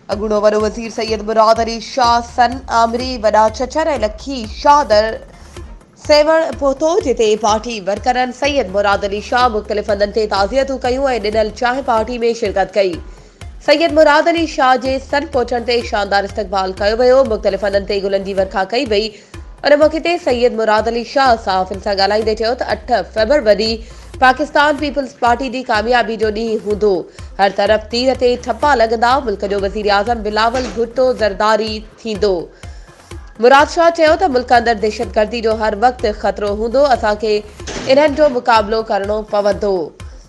अगूणो वॾो वज़ीर सैयद मुराद अली शाह सन आमरी वॾा चचर ऐं लखी शाह दर सेवण पहुतो जिते पार्टी वर्करनि सैयद मुराद अली शाह मुख़्तलिफ़ हंधनि ते ताज़ियतूं कयूं ऐं ॾिनल चांहि पार्टी में शिरकत कई। सैयद मुराद अली शाह जे सन पहुचण ते शानदार इस्तक़बाल कयो वियो। मुख़्तलिफ़ हंधनि ते गुलनि जी वर्खा कई वई। उन मौक़े ते सैयद मुराद अली शाह सहाफ़ियुनि सां ॻाल्हाईंदे चयो त 8 फ़रवरी पाकिस्तान पीपल्स पार्टी जी कामयाबी जो ॾींहुं हूंदो। हर तरफ़ तीर ते ठप्पा लॻंदा। मुल्क जो वज़ीर आज़म बिलावल भुट्टो ज़रदारी थींदो। मुराद शाह चयो त मुल्क अंदरि दहशतगर्दी जो हर वक़्तु ख़तरो हूंदो। असांखे इन्हनि जो मुक़ाबिलो करणो पवंदो।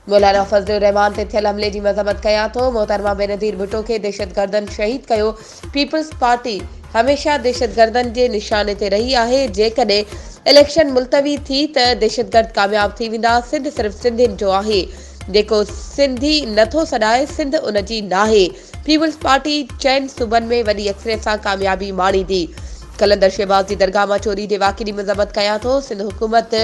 मौलाना फज़लुर रहमान ते थियल हमले जी मज़म्मत कयां थो। मोहतरमा बेनज़ीर भुट्टो खे दहशतगर्दनि शहीद कयो। पीपल्स पार्टी हमेशह दहशतगर्दनि जे निशाने ते रही आहे। जेकॾहिं इलेक्शन मुलतवी थी त दहशतगर्द कामयाब थी वेंदा। सिंध सिर्फ़ सिंधियुनि जो आहे। जेको सिंधी नथो सॾाए सिंध उन जी नाहे। पीपल्स पार्टी 4 सूबनि में वॾी अक्सरियत सां कामयाबी माणींदी। कलंदर शहबाज जी दरगाह मां चोरी जे वाक़े जी मज़म्मत कयां थो। सिंध हुकूमत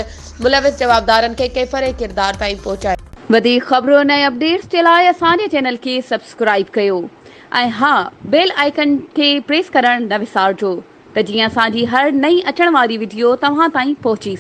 मुलविस जवाबदारनि खे कैफ़र ऐं किरदार ताईं पहुचाए। वधीक ख़बरुनि ऐं अपडेट्स जे लाइ असांजे चैनल खे सब्सक्राइब कयो ऐं हा बेल आइकन खे प्रेस करणु न विसारिजो त जीअं असांजी हर नई अचण वारी वीडियो तव्हां ताईं पहुची